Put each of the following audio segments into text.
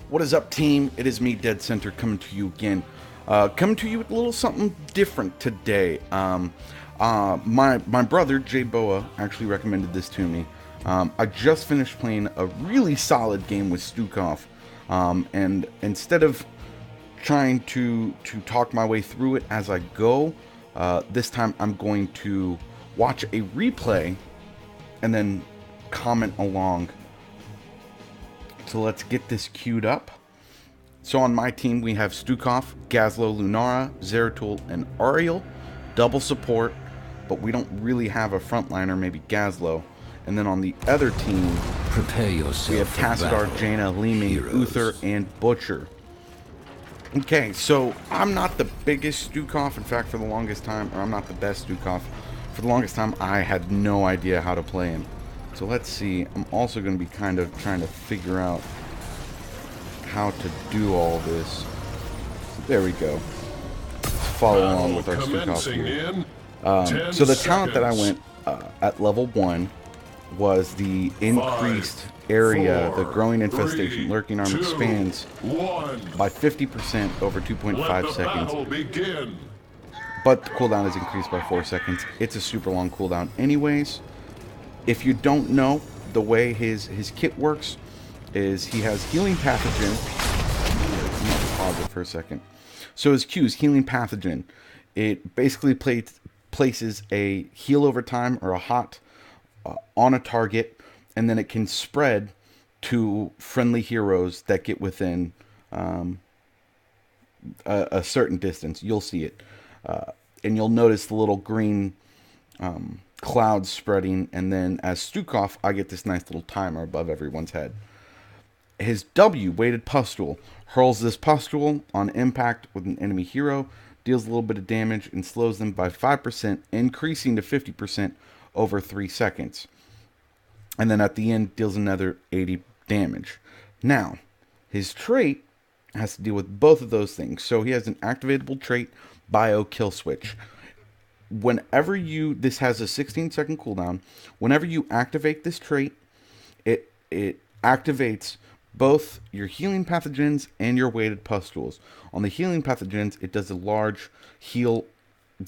What is up, team? It is me, Dead Center, coming to you again. Coming to you with a little something different today. My brother, Jay Boa, actually recommended this to me. I just finished playing a really solid game with Stukov. And instead of trying to talk my way through it as I go, this time I'm going to watch a replay and then comment along. So let's get this queued up. So on my team we have Stukov, Gazlo, Lunara, Zeratul, and Ariel. Double support, but we don't really have a frontliner, maybe Gazlo. And then on the other team, prepare yourself. We have Tassadar, Jaina, Leeming, Uther, and Butcher. Okay, so I'm not the biggest Stukov. In fact, for the longest time, or I'm not the best Stukov. For the longest time, I had no idea how to play him. So let's see. I'm also going to be kind of trying to figure out how to do all this. There we go. Let's follow along with our Stukov here. So the talent that I went at level 1 was the increased area, the growing infestation. Lurking arm expands by 50% over 2.5 seconds. But the cooldown is increased by 4 seconds. It's a super long cooldown anyways. If you don't know, the way his kit works is he has healing pathogen. I'm going to pause it for a second. So his Q is healing pathogen. It basically places a heal over time or a hot on a target, and then it can spread to friendly heroes that get within a certain distance. You'll see it. And you'll notice the little green clouds spreading, and then as Stukov, I get this nice little timer above everyone's head. His W, weighted pustule, hurls this pustule on impact with an enemy hero, deals a little bit of damage, and slows them by 5%, increasing to 50% over 3 seconds. And then at the end, deals another 80 damage. Now, his trait has to deal with both of those things. So he has an activatable trait, Bio Kill Switch. Whenever this has a 16-second cooldown. Whenever you activate this trait, it activates both your healing pathogens and your weighted pustules. On the healing pathogens, it does a large heal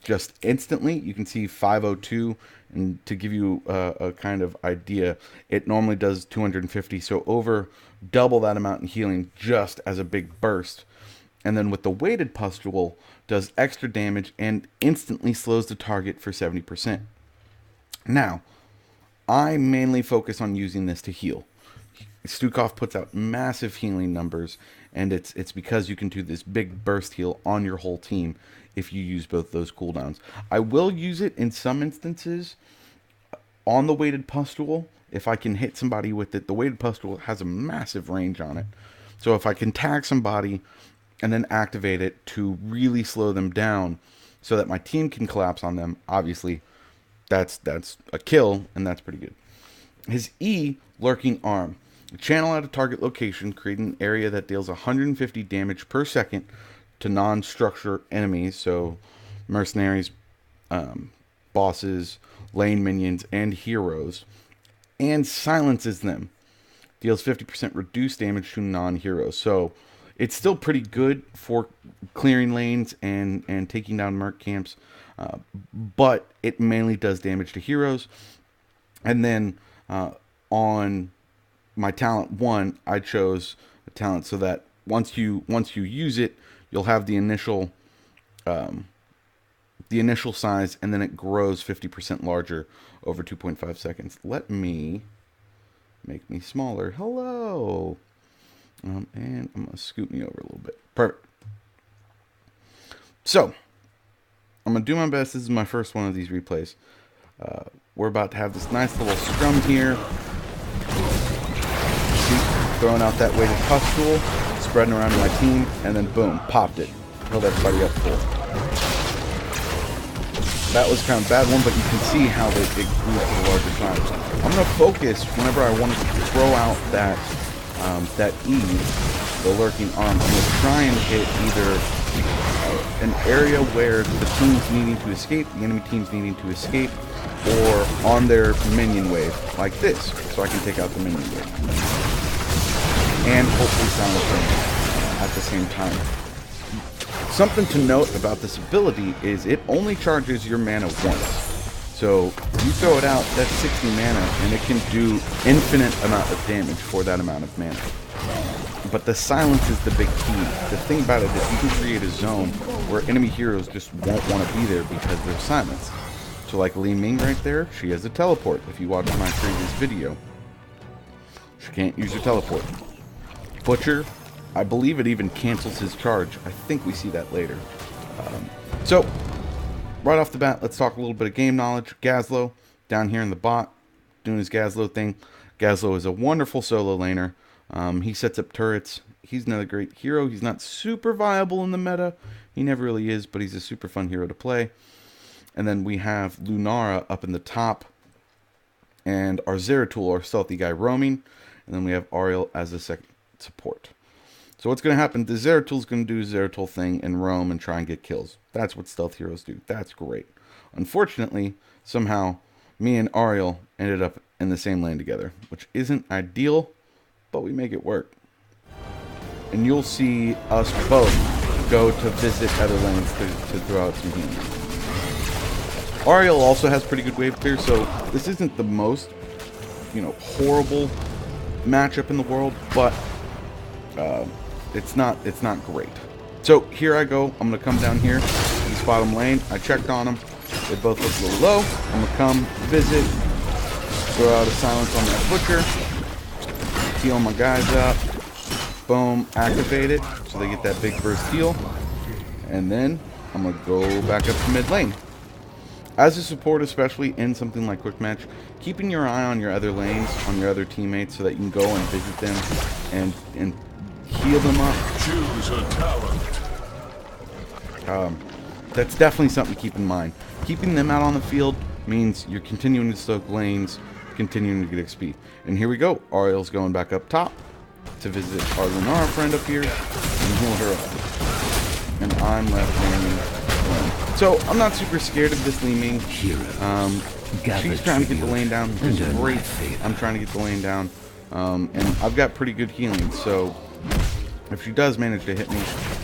just instantly. You can see 502, and to give you a kind of idea, it normally does 250, so over double that amount in healing just as a big burst. And then with the weighted pustule, does extra damage and instantly slows the target for 70%. Now, I mainly focus on using this to heal. Stukov puts out massive healing numbers, and it's because you can do this big burst heal on your whole team if you use both those cooldowns. I will use it in some instances on the weighted pustule if I can hit somebody with it. The weighted pustule has a massive range on it. So if I can tag somebody and then activate it to really slow them down so that my team can collapse on them, obviously that's a kill, and that's pretty good. His E, lurking arm. Channel at a target location, creating an area that deals 150 damage per second to non-structure enemies, so mercenaries, bosses, lane minions, and heroes, and silences them. Deals 50% reduced damage to non-heroes. So it's still pretty good for clearing lanes and taking down merc camps, but it mainly does damage to heroes. And then on my talent 1, I chose a talent so that once you use it, you'll have the initial size, and then it grows 50% larger over 2.5 seconds. Let me make me smaller. Hello. And I'm going to scoot me over a little bit. Perfect. So, I'm going to do my best. This is my first one of these replays. We're about to have this nice little scrum here. See, throwing out that weighted pustule, spreading around my team, and then boom, popped it. Held everybody up full. That was kind of a bad one, but you can see how it grew to the larger size. I'm going to focus whenever I want to throw out that E, the lurking arm. I'm going to try and hit either an area where the team's needing to escape, the enemy team's needing to escape, or on their minion wave, like this, so I can take out the minion wave. and hopefully silence them at the same time. Something to note about this ability is it only charges your mana once. So you throw it out, that's 60 mana, and it can do infinite amount of damage for that amount of mana. But the silence is the big key. The thing about it is you can create a zone where enemy heroes just won't want to be there because they're silenced. So like Li Ming right there, she has a teleport. If you watch my previous video, she can't use her teleport. Butcher, I believe it even cancels his charge. I think we see that later. So, right off the bat, let's talk a little bit of game knowledge. Gazlowe, down here in the bot, doing his Gazlowe thing. Gazlowe is a wonderful solo laner. He sets up turrets. He's another great hero. He's not super viable in the meta. He never really is, but he's a super fun hero to play. And then we have Lunara up in the top. And our Zeratul, our stealthy guy, roaming. And then we have Ariel as a second support. So what's going to happen? The Zeratul's going to do Zeratul thing and roam and try and get kills. That's what stealth heroes do. That's great. Unfortunately, somehow, me and Ariel ended up in the same lane together, which isn't ideal, but we make it work. And you'll see us both go to visit other lanes to throw out some healing. Ariel also has pretty good wave clear, so this isn't the most, horrible matchup in the world, but it's not great. So here I go. I'm gonna come down here to this bottom lane. I checked on them. They both look a little low. I'm gonna come visit, throw out a silence on that butcher, heal my guys up. Boom, activate it so they get that big burst heal, and then I'm gonna go back up to mid lane. As a support, especially in something like quick match, keeping your eye on your other lanes, on your other teammates, so that you can go and visit them and heal them up. Choose a talent. That's definitely something to keep in mind. Keeping them out on the field means you're continuing to stoke lanes, continuing to get XP. And here we go. Ariel's going back up top to visit our Lunara friend up here and heal her up. And I'm left laning. So I'm not super scared of this Li Ming. She's trying to get the lane down, which is great. I'm trying to get the lane down. And I've got pretty good healing, so if she does manage to hit me,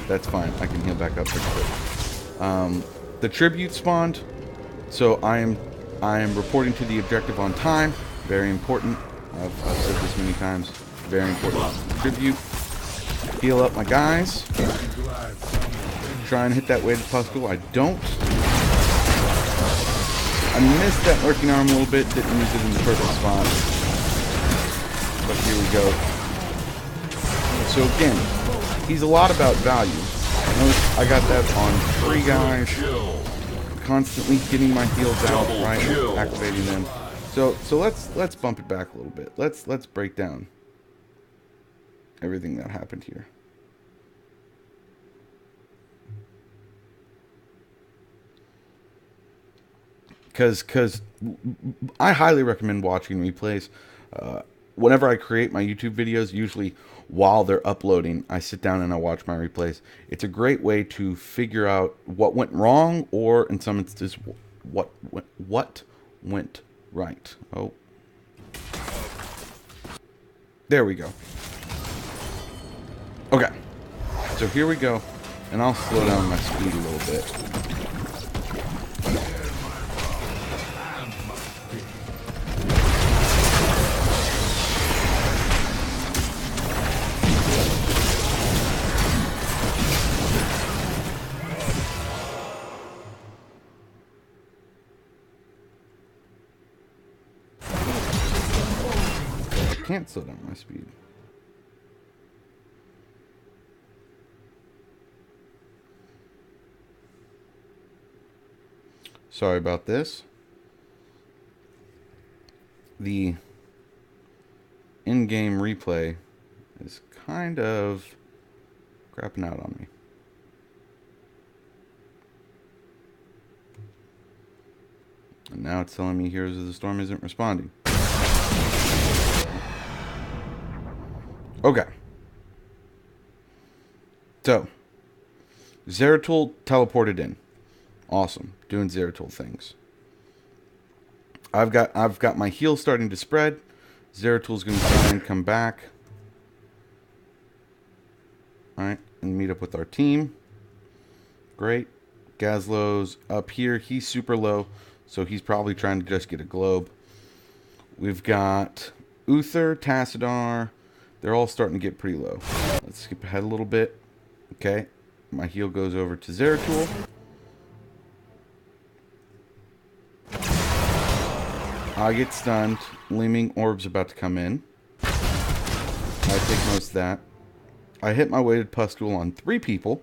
that's fine. I can heal back up pretty quick. The tribute spawned, so I am reporting to the objective on time. Very important. I've said this many times. Very important. Tribute. Heal up my guys. Try and hit that weighted pustular. I don't. I missed that lurking arm a little bit. Didn't use it in the perfect spot. But here we go. So again, he's a lot about value. Notice I got that on 3 guys. Constantly getting my heals out, right? Activating them. So let's bump it back a little bit. Let's break down everything that happened here. Because I highly recommend watching replays. Whenever I create my YouTube videos, usually while they're uploading, I sit down and I watch my replays. It's a great way to figure out what went wrong, or in some instances, what went right. Oh, there we go. Okay, so here we go, and I'll slow down my speed a little bit. Can't slow down my speed. Sorry about this. The in-game replay is kind of crapping out on me. And now it's telling me Heroes of the Storm isn't responding. Okay. So, Zeratul teleported in. Awesome. Doing Zeratul things. I've got my heal starting to spread. Zeratul's going to try and come back. and meet up with our team. Great. Gazlo's up here. He's super low, so he's probably trying to just get a globe. We've got Uther, Tassadar. They're all starting to get pretty low. Let's skip ahead a little bit. Okay. My heal goes over to Zeratul. I get stunned. Gleaming Orb's about to come in. I take most of that. I hit my weighted pustule on 3 people.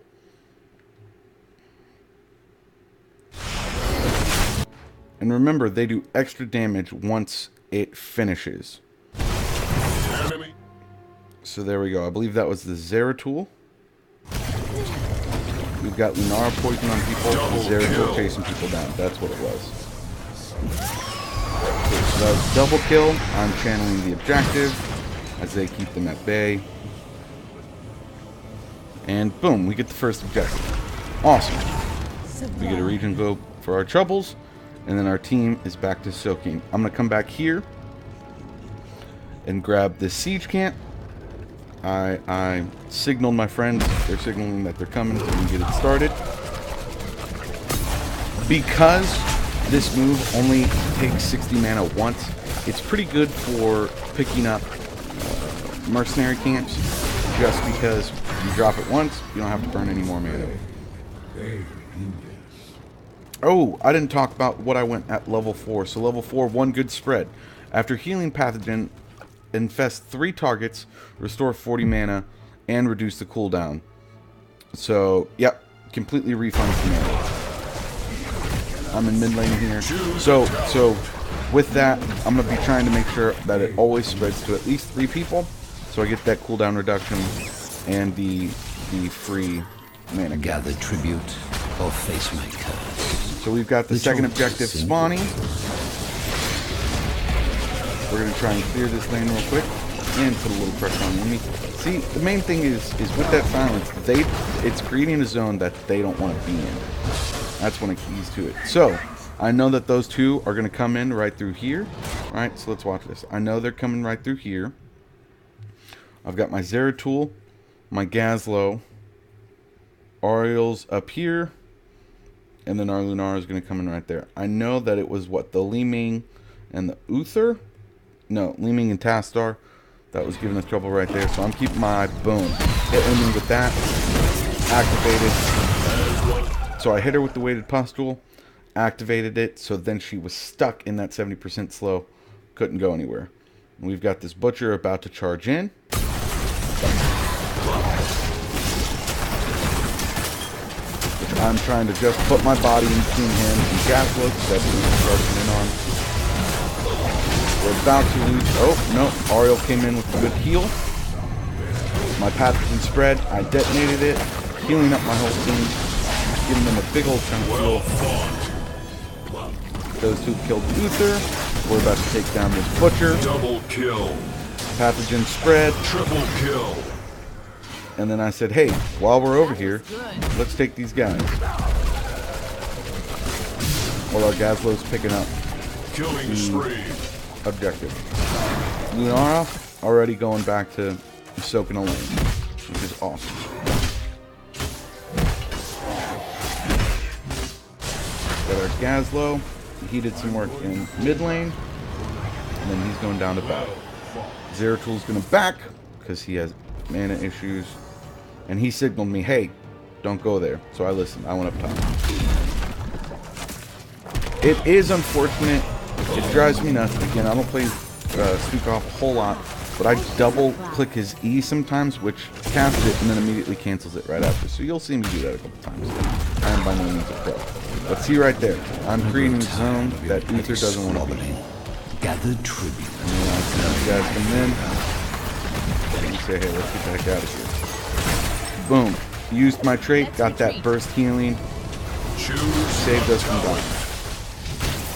And remember, they do extra damage once it finishes. So there we go. I believe that was the Zeratul. We've got Lunara poison on people. Zeratul chasing people down. That's what it was. Okay, so that was double kill. I'm channeling the objective as they keep them at bay. And boom, we get the first objective. Awesome. We get a region globe for our troubles. And then our team is back to soaking. I'm going to come back here and grab this siege camp. I signaled my friends. They're signaling that they're coming so we can get it started. Because this move only takes 60 mana once, it's pretty good for picking up mercenary camps. Just because you drop it once, you don't have to burn any more mana. Oh, I didn't talk about what I went at level 4. So level 4, one good spread. After healing pathogen, infest 3 targets, restore 40 mana, and reduce the cooldown. So, yep, completely refunds the mana. I'm in mid lane here. So with that, I'm going to be trying to make sure that it always spreads to at least 3 people. So I get that cooldown reduction and the free mana. Gather tribute or face my curse. So we've got the second objective spawning. We're going to try and clear this lane real quick and put a little pressure on the enemy. See, the main thing is with that silence, it's creating a zone that they don't want to be in. That's one of the keys to it. So, I know that those two are going to come in right through here. Alright, so let's watch this. I know they're coming right through here. I've got my Zeratul, my Gazlo, Ariel's up here, and then our Lunara is going to come in right there. I know that it was, what, the Liming and the Uther? No, Liming and Tastar. That was giving us trouble right there. So I'm keeping my eye, boom. Hitting me with that. Activated. So I hit her with the weighted pustule. Activated it. So then she was stuck in that 70% slow. Couldn't go anywhere. And we've got this Butcher about to charge in. I'm trying to just put my body in between him and Gaslow. That's what he's charging in on. We're about to lose. Oh, no. Ariel came in with a good heal. My pathogen spread. I detonated it. Healing up my whole team. Giving them a big old chunk of heal. Those two killed Uther. We're about to take down this Butcher. Double kill. Pathogen spread. Triple kill. And then I said, hey, while we're over here, let's take these guys. While our Gazlow's picking up Killing spree. objective. Lunara already going back to soaking a lane, which is awesome. Got our Gazlow. He did some work in mid lane, and then he's going down to battle. Zeratul's going to back because he has mana issues, and he signaled me, hey, don't go there. So I listened. I went up top. It is unfortunate. It drives me nuts. Again, I don't play Stukov a whole lot, but I double click his E sometimes, which casts it and then immediately cancels it right after. So you'll see me do that a couple times. I am by no means a pro. But see right there, I'm creating a zone that Uther doesn't want to be in. Gather tribute. And then I see these guys come in. And say, hey, let's get the heck out of here. Boom. Used my trait, got that burst healing. Saved us from dying.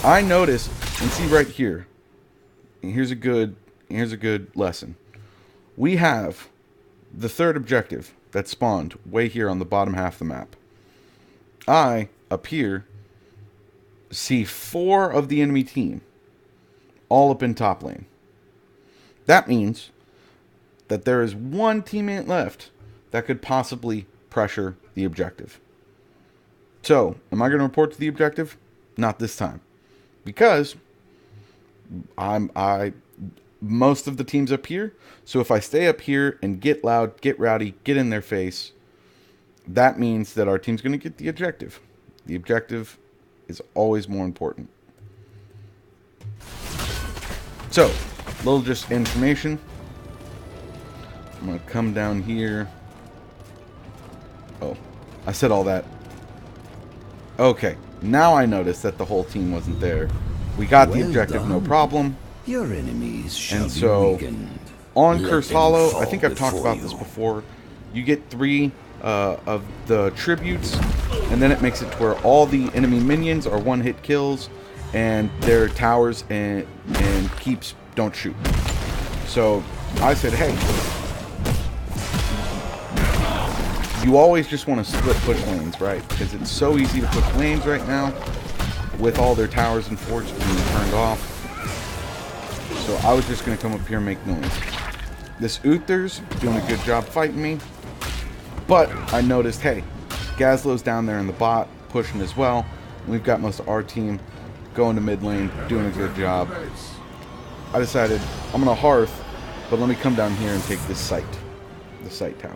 I noticed, and see right here, and here's a good lesson. We have the third objective that spawned way here on the bottom half of the map. I, up here, see 4 of the enemy team all up in top lane. That means that there is one teammate left that could possibly pressure the objective. So, am I going to report to the objective? Not this time. Because most of the team's up here. So if I stay up here and get loud, get rowdy, get in their face, that means that our team's going to get the objective. The objective is always more important. So, a little just information. I'm going to come down here. Oh, I said all that. Okay, now I noticed that the whole team wasn't there. We got the objective, no problem. Your enemies shall And so, be weakened. on Let Cursed them Hollow, I fall think I've talked before about this you. before. You get 3 of the tributes, and then it makes it to where all the enemy minions are one-hit kills, and their towers and keeps don't shoot. So I said, hey, you always just want to split push lanes, right? Because it's so easy to push lanes right now with all their towers and forts being turned off. So I was just going to come up here and make noise. This Uther's doing a good job fighting me. But I noticed, hey, Gazlow's down there in the bot, pushing as well. We've got most of our team going to mid lane, doing a good job. I decided, I'm going to Hearth, but let me come down here and take this site. The site tower.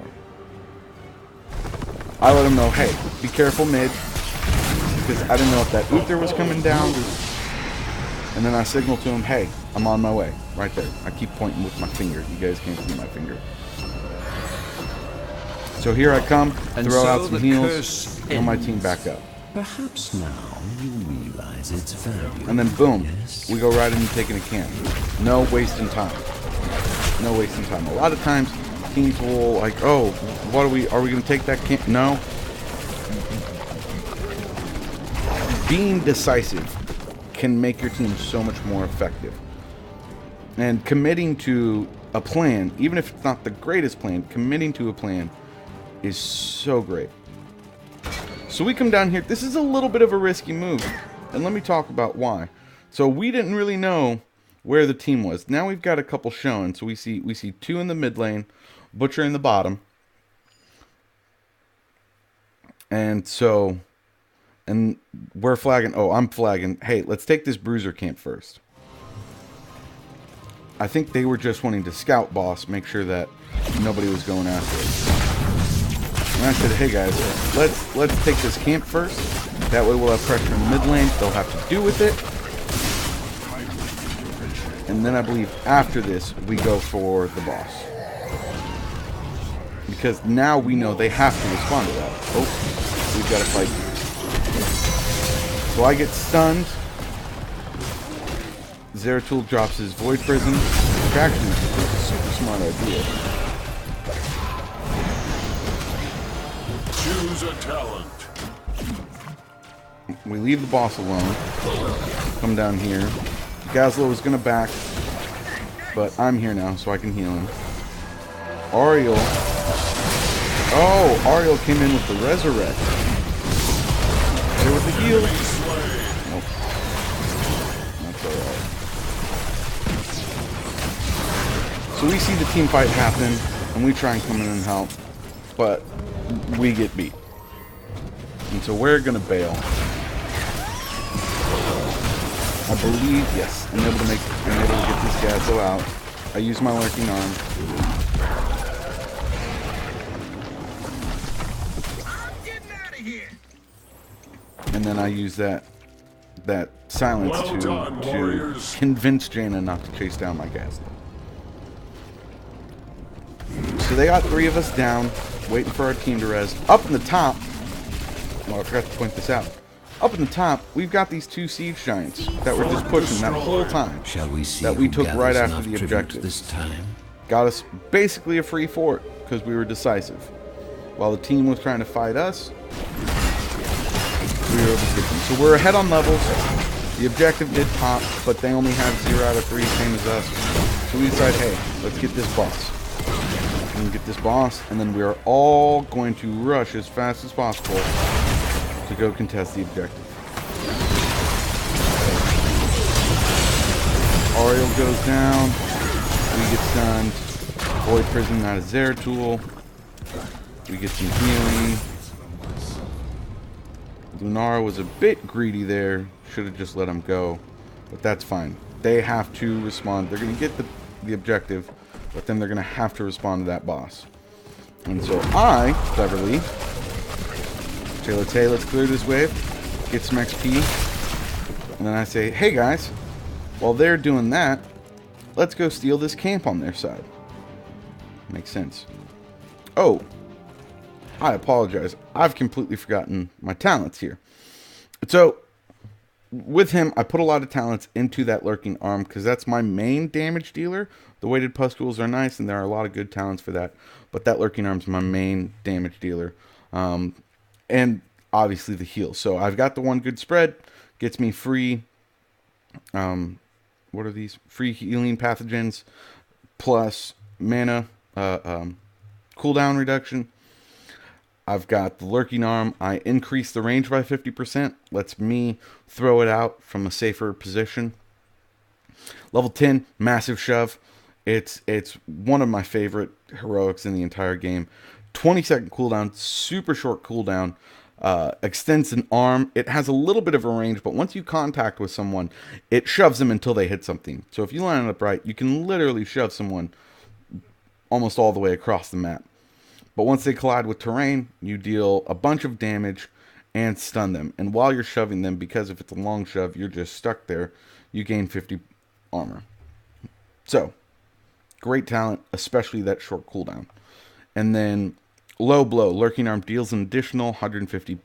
I let him know, hey, be careful mid. Because I didn't know if that Uther was coming down. And then I signaled to him, hey, I'm on my way. Right there. I keep pointing with my finger. You guys can't see my finger. So here I come, throw out some heals, throw my team back up. Perhaps now you realize its value. And then boom, Yes. we go right into taking a camp. No wasting time. No wasting time. A lot of times teams will like, oh, what are we going to take that camp? No. Being decisive can make your team so much more effective. And committing to a plan, even if it's not the greatest plan, committing to a plan is so great. So we come down here. This is a little bit of a risky move. And let me talk about why. So we didn't really know where the team was. Now we've got a couple shown. So we see 2 in the mid lane, Butcher in the bottom. And so, and we're flagging. Oh, I'm flagging. Hey, let's take this bruiser camp first. I think they were just wanting to scout boss, make sure that nobody was going after it. And I said, hey guys, let's take this camp first. That way we'll have pressure in the mid lane. They'll have to do with it. And then I believe after this, we go for the boss. Because now we know they have to respond to that. Oh, we've got to fight. So I get stunned. Zeratul drops his Void Prison, which actually is a super smart idea. Choose a talent. We leave the boss alone. Come down here. Gazlow is going to back, but I'm here now, so I can heal him. Ariel. Oh, Ariel came in with the Resurrect. There with the heal. Nope. That's alright. So we see the team fight happen, and we try and come in and help, but we get beat. And so we're going to bail. I believe, yes, I'm able to get this Gazzo out. I use my lurking arm. And then I use that silence Well done, to warriors. convince Jaina not to chase down my Gazzo. So they got 3 of us down, waiting for our team to res. Up in the top, well, I forgot to point this out. Up in the top, we've got these 2 siege giants that were just pushing that whole time. Shall we see that we who took right gathers after enough the tribute objective. this time? Got us basically a free fort because we were decisive. While the team was trying to fight us, we were able to get them. So we're ahead on levels. The objective did pop, but they only have 0 out of 3, same as us. So we decided, hey, let's get this boss. And get this boss, and then we are all going to rush as fast as possible to go contest the objective. Ariel goes down. We get stunned. Void Prison out of Zeratul. We get some healing. Lunara was a bit greedy there. Should have just let him go. But that's fine. They have to respond. They're going to get the objective, but then they're going to have to respond to that boss. And so I, cleverly, say, let's clear this wave, get some XP, and then I say, hey guys, while they're doing that, let's go steal this camp on their side. Makes sense. Oh, I apologize. I've completely forgotten my talents here. So, with him, I put a lot of talents into that Lurking Arm because that's my main damage dealer. The weighted pustules are nice, and there are a lot of good talents for that. But that Lurking Arm's my main damage dealer. And obviously the heal. So I've got the one good spread. Gets me free... what are these? Free healing pathogens. Plus mana cooldown reduction. I've got the Lurking Arm. I increase the range by 50%. Lets me throw it out from a safer position. Level 10, Massive Shove. It's one of my favorite heroics in the entire game. 20-second cooldown, super short cooldown. Extends an arm. It has a little bit of a range, but once you contact with someone, it shoves them until they hit something. So if you line it up right, you can literally shove someone almost all the way across the map. But once they collide with terrain, you deal a bunch of damage and stun them. And while you're shoving them, because if it's a long shove, you're just stuck there, you gain 50 armor. So, great talent, especially that short cooldown. And then, Low Blow. Lurking Arm deals an additional 150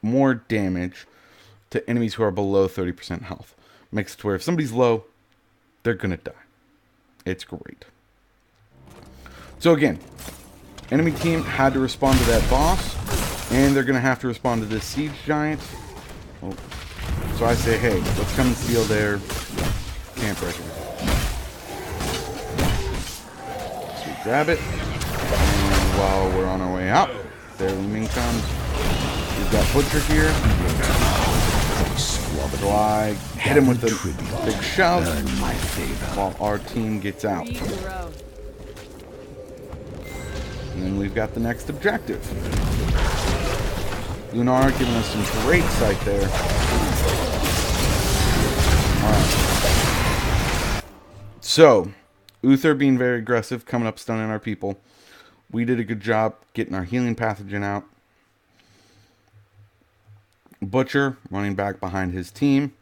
more damage to enemies who are below 30% health. Makes it to where if somebody's low, they're going to die. It's great. So again, enemy team had to respond to that boss, and they're going to have to respond to this siege giant. Oh. So I say, hey, let's come and steal their camp right here. So we grab it, and while we're on our way out, there Li Ming comes. We've got Butcher here. So I hit him with the big shove while our team gets out. And then we've got the next objective. Lunar giving us some great sight there. Alright. So, Uther being very aggressive, coming up stunning our people. We did a good job getting our healing pathogen out. Butcher running back behind his team.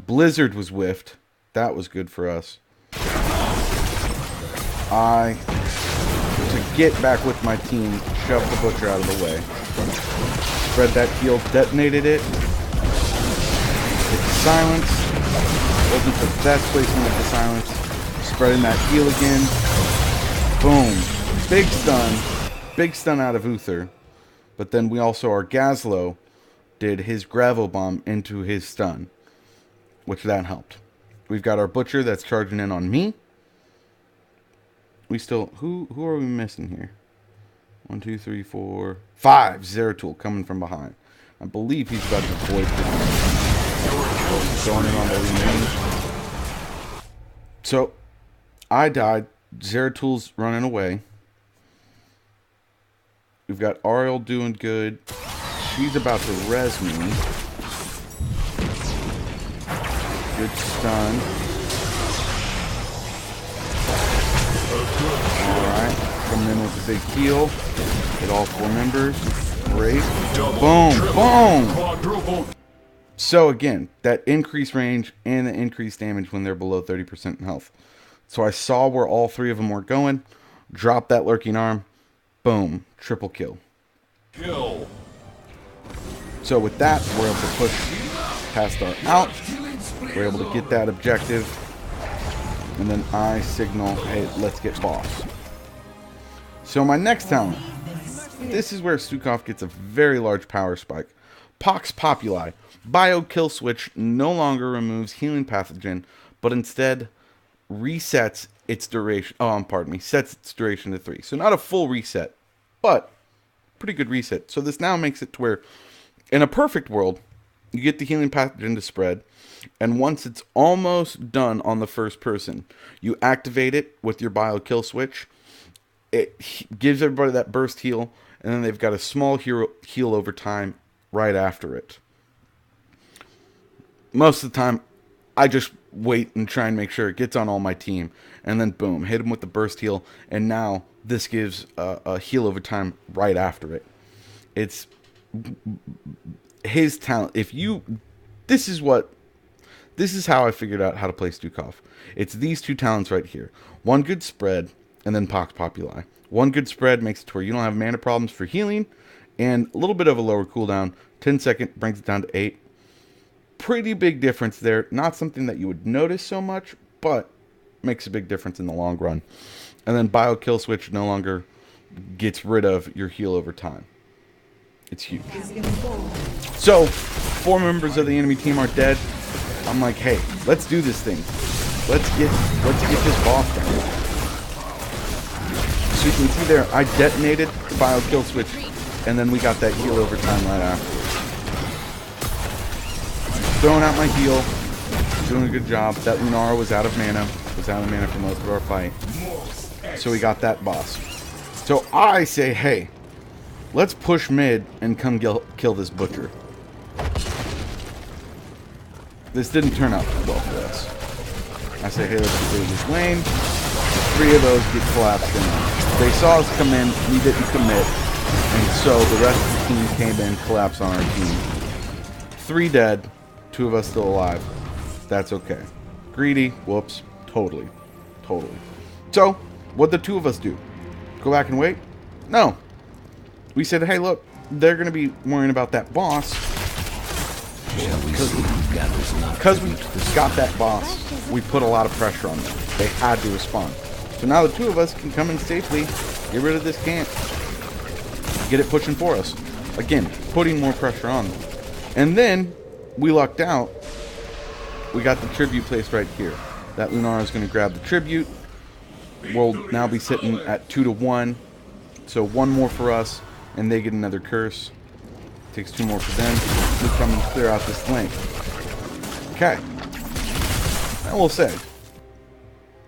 Blizzard was whiffed. That was good for us. To get back with my team, shoved the Butcher out of the way. Spread that heal, detonated it. Hit the silence. Wasn't the best placement of the silence. Spreading that heal again. Boom. Big stun. Big stun out of Uther. But then we also, our Gazlo did his Gravel Bomb into his stun, which that helped. We've got our Butcher that's charging in on me. We still... Who are we missing here? 1, 2, 3, 4, 5. Zeratul coming from behind. I believe he's about to deploy. Going in on the Li Ming. So, I died. Zeratul's running away. We've got Ariel doing good. She's about to res me. Good stun. Alright, coming in with a big heal. Hit all 4 members. Great. Boom! Boom! So again, that increased range and the increased damage when they're below 30% health. So I saw where all 3 of them were going. Drop that Lurking Arm. Boom. Triple kill. Kill. So with that, we're able to push past our out. We're able to get that objective. And then I signal, hey, let's get boss. So my next talent. This is where Stukov gets a very large power spike. Pox Populi. Bio kill switch no longer removes healing pathogen, but instead resets its duration. Sets its duration to 3. So not a full reset, but pretty good reset. So this now makes it to where, in a perfect world, you get the healing pathogen to spread, and once it's almost done on the first person, you activate it with your bio kill switch, gives everybody that burst heal, and then they've got a small heal over time right after it. Most of the time, I just wait and try and make sure it gets on all my team, and then boom, hit him with the burst heal, and now this gives a heal over time right after it. It's his talent. This is how I figured out how to play Stukov. It's these two talents right here. One good spread, and then Pox Populi. One good spread makes it to where you don't have mana problems for healing, and a little bit of a lower cooldown. 10 second brings it down to 8. Pretty big difference there. Not something that you would notice so much, but makes a big difference in the long run. And then Bio Kill Switch no longer gets rid of your heal over time. It's huge. So, 4 members of the enemy team are dead. I'm like, hey, let's do this thing. Let's get this boss down. So you can see there, I detonated the Bio Kill Switch, and then we got that heal over time right after. Throwing out my heal, doing a good job. That Lunara was out of mana for most of our fight. So we got that boss. So I say, hey, let's push mid and come kill this butcher. This didn't turn out well for us. I say, hey, let's clear this lane. 3 of those get collapsed in. They saw us come in, we didn't commit, and so the rest of the team came in, collapsed on our team. 3 dead, 2 of us still alive. That's okay. Greedy, whoops, totally. So, what'd the 2 of us do? Go back and wait? No. We said, hey, look, they're going to be worrying about that boss. Because we got that boss, we put a lot of pressure on them. They had to respond. So now the 2 of us can come in safely, get rid of this camp, get it pushing for us. Again, putting more pressure on them. And then, we lucked out. We got the tribute placed right here. That Lunara is going to grab the tribute. We'll now be sitting at 2-1. So 1 more for us, and they get another curse. Takes 2 more for them. We come and clear out this lane. Okay. I will say,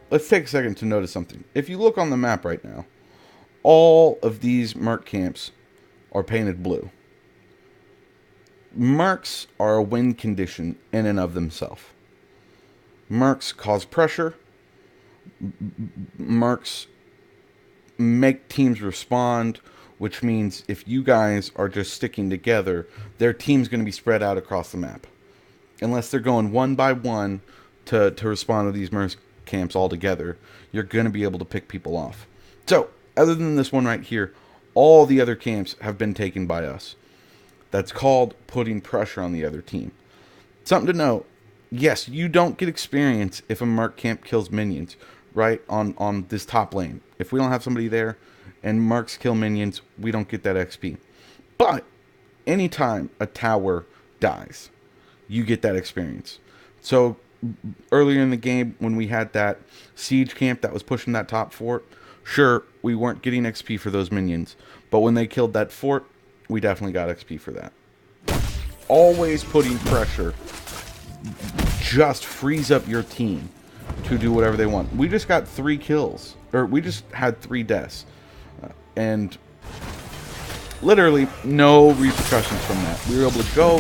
let's take a second to notice something. If you look on the map right now, all of these Merc camps are painted blue. Mercs are a win condition in and of themselves. Mercs cause pressure. Mercs make teams respond, which means if you guys are just sticking together, their team's going to be spread out across the map. Unless they're going one by one to respond to these Merc camps all together, you're going to be able to pick people off. So, other than this one right here, all the other camps have been taken by us. That's called putting pressure on the other team. Something to note, yes, you don't get experience if a Merc camp kills minions, right, on this top lane. If we don't have somebody there and Mercs kill minions, we don't get that XP. But anytime a tower dies, you get that experience. So earlier in the game, when we had that siege camp that was pushing that top fort, sure, we weren't getting XP for those minions. But when they killed that fort, we definitely got XP for that. Always putting pressure just frees up your team to do whatever they want. We just got 3 kills. Or we just had 3 deaths. And literally no repercussions from that. We were able to go,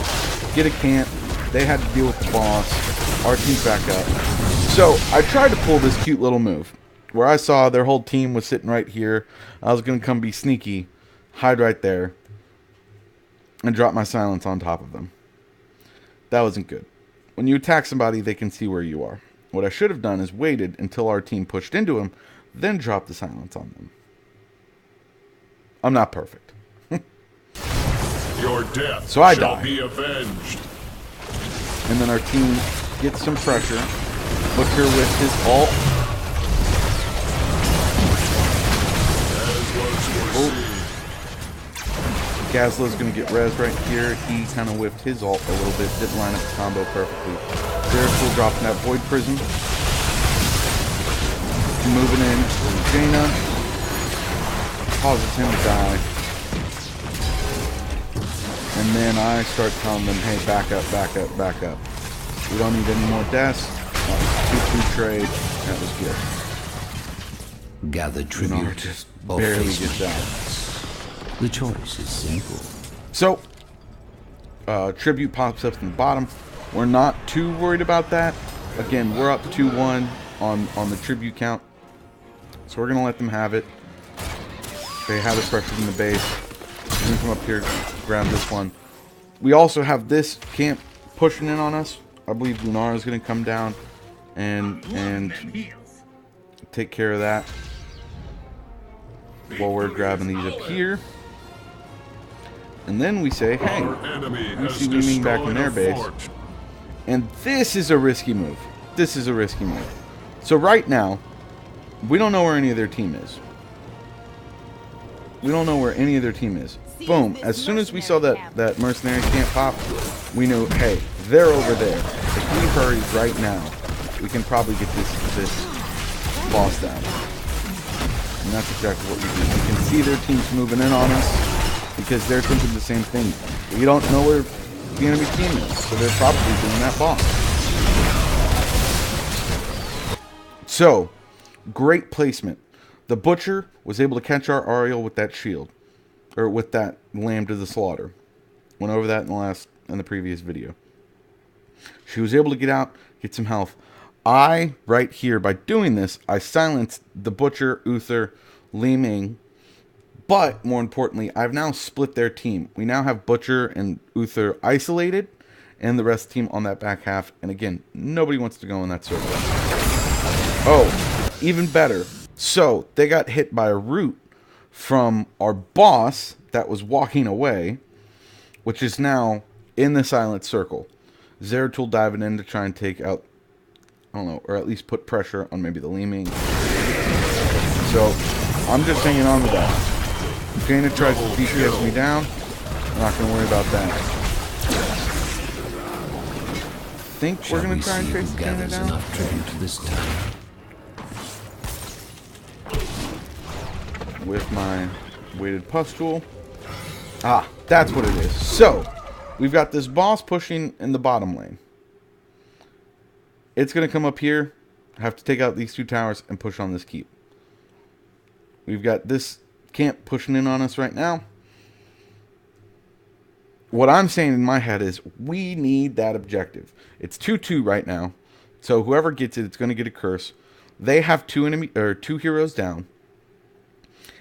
get a camp. They had to deal with the boss. Our team's back up. So I tried to pull this cute little move where I saw their whole team was sitting right here. I was going to come be sneaky, hide right there, and drop my silence on top of them. That wasn't good. When you attack somebody, they can see where you are. What I should have done is waited until our team pushed into him, then drop the silence on them. I'm not perfect. Your death so I shall die. be avenged. And then our team gets some pressure. Butcher with his ult. Gazla's going to get res right here. He kind of whiffed his ult a little bit. Didn't line up the combo perfectly. Zerg dropping that Void Prism. Moving in for Jaina. Causes him to die. And then I start telling them, hey, back up, back up, back up. We don't need any more deaths. 2-2 trade. That was good. Gather Lunar tribute just or barely face gets my out. wrath. The choice is simple. So, tribute pops up from the bottom. We're not too worried about that. Again, we're up 2-1 on the tribute count. So we're going to let them have it. They have the pressure in the base. We're going to come up here, grab this one. We also have this camp pushing in on us. I believe Lunar is going to come down and take care of that. While we're grabbing these up here. And then we say, hey, we see Leeming back in their base. And this is a risky move. This is a risky move. So right now, we don't know where any of their team is. We don't know where any of their team is. Boom. As soon as we saw that mercenary camp pop, we knew, hey, they're over there. If we hurry right now, we can probably get this boss down. And that's exactly what we do. We can see their teams moving in on us because they're thinking the same thing. We don't know where the enemy team is, so they're probably doing that boss. So, great placement. The Butcher was able to catch our Ariel with that shield. Or with that lamb to the slaughter. Went over that in the previous video. She was able to get out, get some health. Right here, by doing this, I silenced the Butcher, Uther, Li Ming. But, more importantly, I've now split their team. We now have Butcher and Uther isolated, and the rest of the team on that back half. And again, nobody wants to go in that circle. Oh, even better. So, they got hit by a root from our boss that was walking away, which is now in the silent circle. Zeratul diving in to try and take out, I don't know, or at least put pressure on maybe the Li Ming. So, I'm just hanging on to that. Jaina tries to DPS me down. I'm not going to worry about that. I think we're going to try and chase Jaina down. Enough tribute this time. With my weighted pustule. Ah, that's what it is. So, we've got this boss pushing in the bottom lane. It's going to come up here, have to take out these two towers, and push on this keep. We've got this camp pushing in on us right now. What I'm saying in my head is, we need that objective. It's 2-2 right now. So, whoever gets it, it's going to get a curse. They have two heroes down.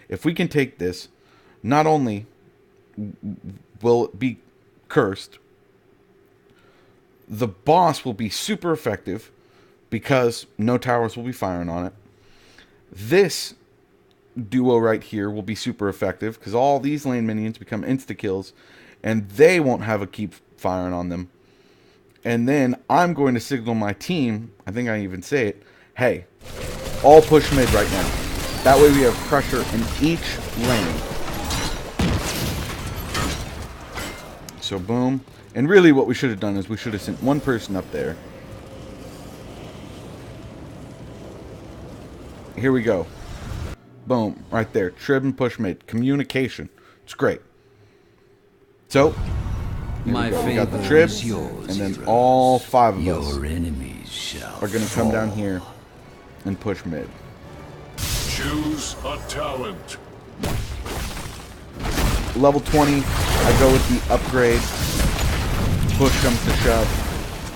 If we can take this, not only will it be cursed, the boss will be super effective because no towers will be firing on it. This duo right here will be super effective because all these lane minions become insta-kills and they won't have a keep firing on them. And then I'm going to signal my team, I think I even say it, hey, all push mid right now. That way we have pressure in each lane. So boom. And really what we should have done is we should have sent one person up there. Here we go. Boom. Right there. Trib and push mid. Communication. It's great. So, here we go. We got the trib. And then all 5 of us Your enemies shall are going to come down here and push mid. Choose a talent. Level 20, I go with the upgrade. Push comes to shove.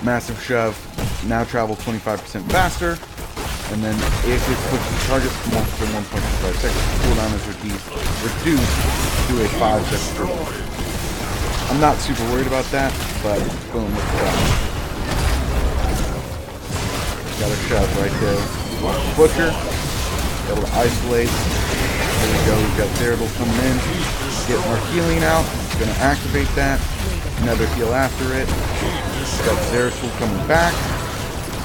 Massive shove. Now travel 25% faster. And then if it pushes targets for 1.25 seconds, cooldown is reduced to a 5-second triple. I'm not super worried about that, but boom, look at that. Got a shove right there. Butcher. Able to isolate. There we go. We've got Zeratul coming in. Getting our healing out. Gonna activate that. Another heal after it. Got Zeratul coming back.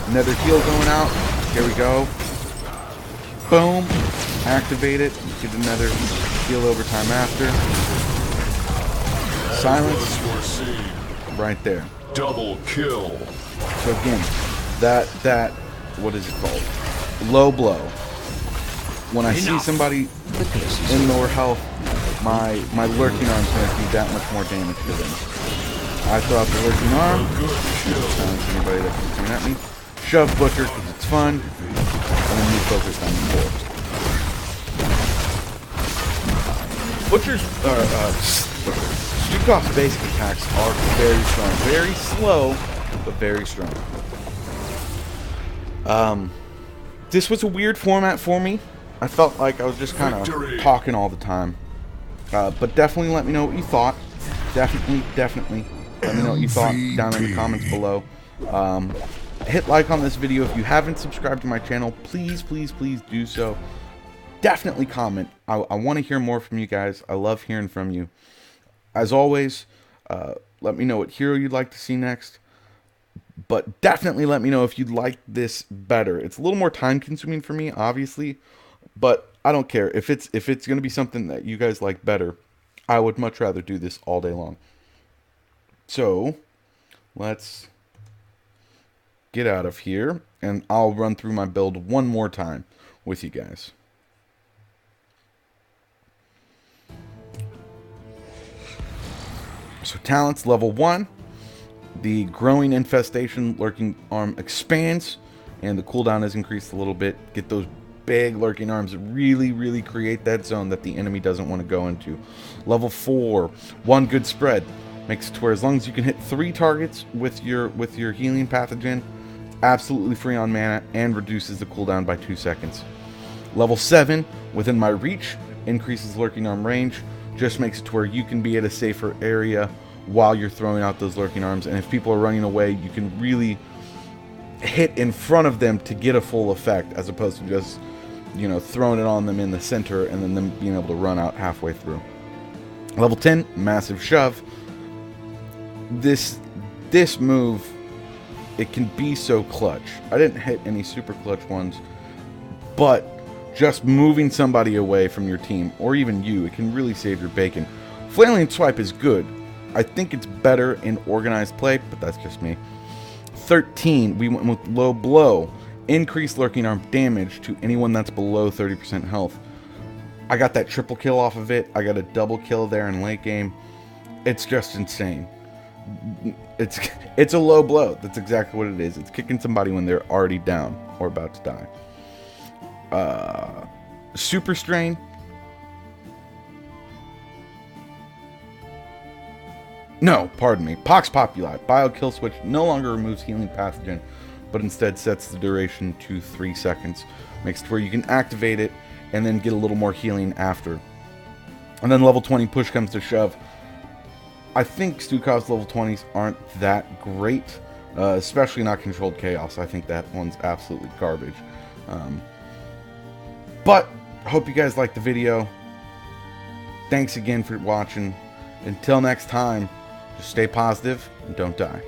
Another heal going out. Here we go. Boom. Activate it. Get another heal overtime after. Silence. Right there. Double kill. So again, that what is it called? Low blow. When I see somebody in lower health, my lurking arm is going to do that much more damage to them. I throw out the lurking arm. Silence anybody that comes coming at me. Shove Butcher because it's fun. And then you focus on the board. Butcher's, Stukov's basic attacks are very strong. Very slow, but very strong. This was a weird format for me. I felt like I was just kind of talking all the time. But definitely let me know what you thought. Definitely let me know what you thought down in the comments below. Hit like on this video. If you haven't subscribed to my channel, please do so. Definitely comment. I want to hear more from you guys. I love hearing from you. As always, let me know what hero you'd like to see next. But definitely let me know if you'd like this better. It's a little more time consuming for me, obviously, but I don't care. If it's going to be something that you guys like better, I would much rather do this all day long. So, let's get out of here, and I'll run through my build one more time with you guys. So talents level 1. The growing infestation lurking arm expands, and the cooldown is increased a little bit. Get those big lurking arms that really create that zone that the enemy doesn't want to go into. Level 4, 1 good spread. Makes it to where as long as you can hit 3 targets with your healing pathogen, absolutely free on mana and reduces the cooldown by 2 seconds. Level 7, within my reach, increases lurking arm range. Just makes it to where you can be at a safer area while you're throwing out those lurking arms, and if people are running away, you can really hit in front of them to get a full effect, as opposed to just, you know, throwing it on them in the center and then them being able to run out halfway through. Level 10, massive shove. This move, it can be so clutch. I didn't hit any super clutch ones, but just moving somebody away from your team, or even you, it can really save your bacon. Flailing swipe is good. I think it's better in organized play, but that's just me. 13, we went with low blow. Increased lurking arm damage to anyone that's below 30% health. I got that triple kill off of it. I got a double kill there in late game. It's just insane. It's a low blow. That's exactly what it is. It's kicking somebody when they're already down or about to die. Super strain. No, pardon me. Pox Populi. Bio kill switch no longer removes healing pathogen, but instead sets the duration to 3 seconds. Makes it where you can activate it and then get a little more healing after. And then level 20, push comes to shove. I think Stukov's level 20s aren't that great, especially not controlled chaos. I think that one's absolutely garbage. But hope you guys liked the video. Thanks again for watching. Until next time, just stay positive and don't die.